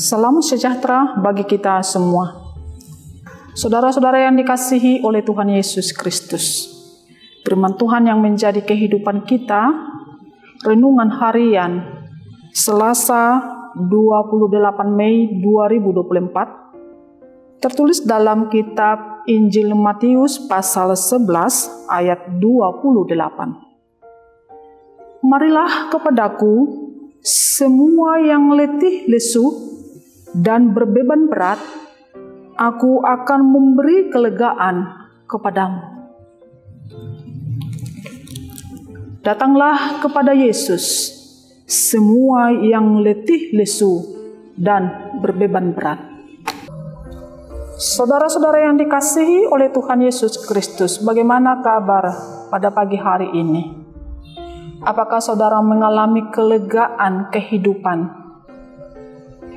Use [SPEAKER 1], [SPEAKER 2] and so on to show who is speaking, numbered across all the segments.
[SPEAKER 1] Salam sejahtera bagi kita semua. Saudara-saudara yang dikasihi oleh Tuhan Yesus Kristus, firman Tuhan yang menjadi kehidupan kita, renungan harian Selasa 28 Mei 2024, tertulis dalam kitab Injil Matius pasal 11 ayat 28. Marilah kepadaku semua yang letih lesu dan berbeban berat, aku akan memberi kelegaan kepadamu. Datanglah kepada Yesus, semua yang letih lesu dan berbeban berat. Saudara-saudara yang dikasihi oleh Tuhan Yesus Kristus, bagaimana kabar pada pagi hari ini? Apakah saudara mengalami kelegaan kehidupan?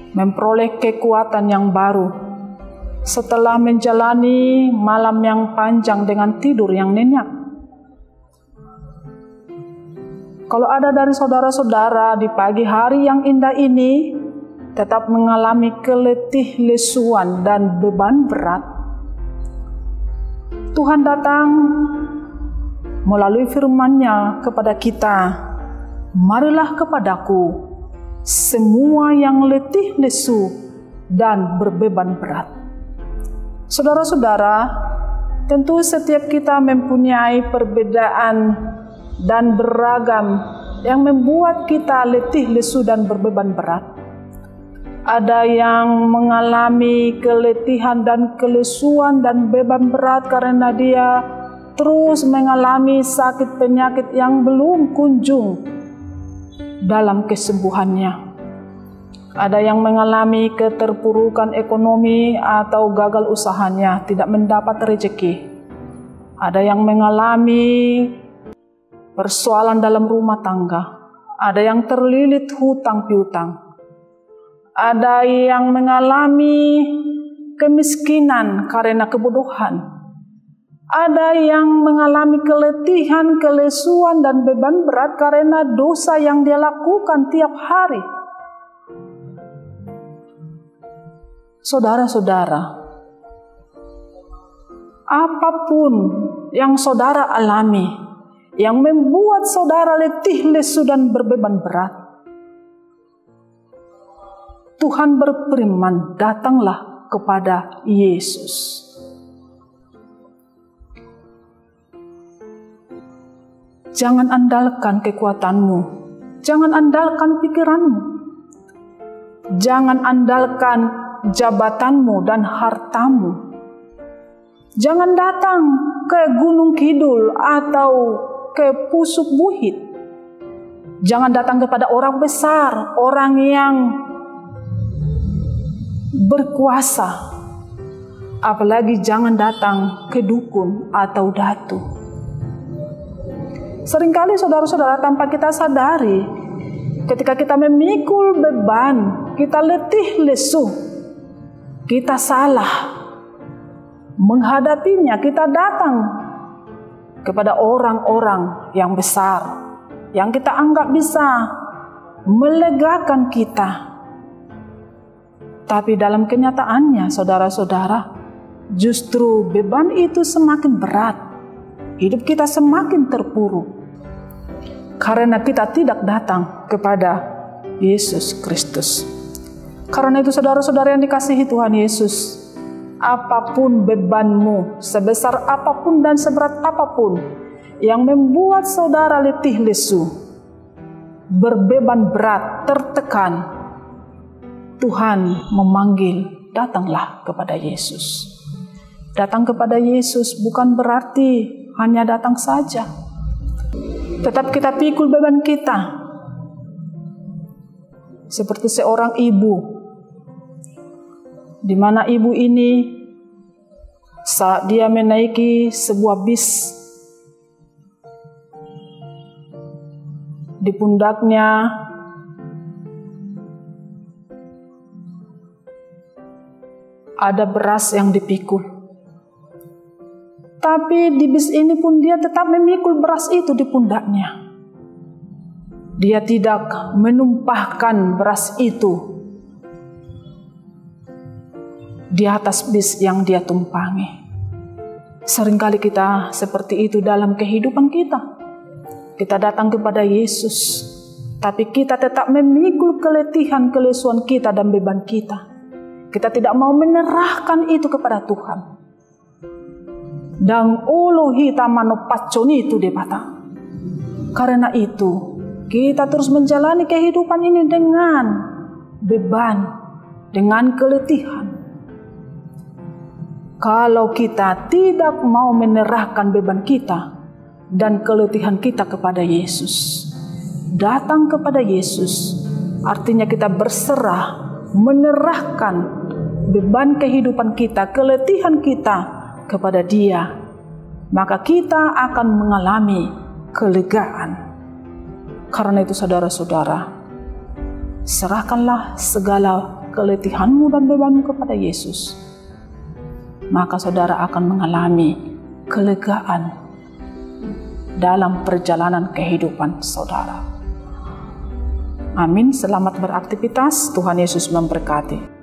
[SPEAKER 1] Memperoleh kekuatan yang baru setelah menjalani malam yang panjang dengan tidur yang nyenyak? Kalau ada dari saudara-saudara di pagi hari yang indah ini tetap mengalami keletih lesuan dan beban berat, Tuhan datang melalui firman-Nya kepada kita, marilah kepadaku semua yang letih lesu dan berbeban berat. Saudara-saudara, tentu setiap kita mempunyai perbedaan dan beragam yang membuat kita letih lesu dan berbeban berat. Ada yang mengalami keletihan dan kelesuan dan beban berat karena dia terus mengalami sakit penyakit yang belum kunjung dalam kesembuhannya. Ada yang mengalami keterpurukan ekonomi atau gagal usahanya, tidak mendapat rezeki. Ada yang mengalami persoalan dalam rumah tangga. Ada yang terlilit hutang piutang. Ada yang mengalami kemiskinan karena kebodohan. Ada yang mengalami keletihan, kelesuan, dan beban berat karena dosa yang dia lakukan tiap hari. Saudara-saudara, apapun yang saudara alami, yang membuat saudara letih, lesu, dan berbeban berat, Tuhan berfirman, datanglah kepada Yesus. Jangan andalkan kekuatanmu, jangan andalkan pikiranmu, jangan andalkan jabatanmu dan hartamu. Jangan datang ke Gunung Kidul atau ke Pusuk Buhit. Jangan datang kepada orang besar, orang yang berkuasa. Apalagi jangan datang ke dukun atau datu. Seringkali saudara-saudara tanpa kita sadari, ketika kita memikul beban, kita letih lesu, kita salah menghadapinya, kita datang kepada orang-orang yang besar, yang kita anggap bisa melegakan kita. Tapi dalam kenyataannya, saudara-saudara, justru beban itu semakin berat, hidup kita semakin terpuruk, karena kita tidak datang kepada Yesus Kristus. Karena itu saudara-saudara yang dikasihi Tuhan Yesus, apapun bebanmu, sebesar apapun dan seberat apapun yang membuat saudara letih lesu, berbeban berat, tertekan, Tuhan memanggil, datanglah kepada Yesus. Datang kepada Yesus bukan berarti hanya datang saja. Tetap kita pikul beban kita. Seperti seorang ibu, di mana ibu ini saat dia menaiki sebuah bis, di pundaknya ada beras yang dipikul. Tapi di bis ini pun dia tetap memikul beras itu di pundaknya. Dia tidak menumpahkan beras itu di atas bis yang dia tumpangi. Seringkali kita seperti itu dalam kehidupan kita. Kita datang kepada Yesus, tapi kita tetap memikul keletihan, kelesuan kita dan beban kita. Kita tidak mau menyerahkan itu kepada Tuhan. Dan ulu hita manopaconi itu debata. Karena itu, kita terus menjalani kehidupan ini dengan beban, dengan keletihan. Kalau kita tidak mau menyerahkan beban kita dan keletihan kita kepada Yesus, datang kepada Yesus, artinya kita berserah, menyerahkan beban kehidupan kita, keletihan kita kepada Dia, maka kita akan mengalami kelegaan. Karena itu saudara-saudara, serahkanlah segala keletihanmu dan bebanmu kepada Yesus, maka saudara akan mengalami kelegaan dalam perjalanan kehidupan saudara. Amin. Selamat beraktivitas. Tuhan Yesus memberkati.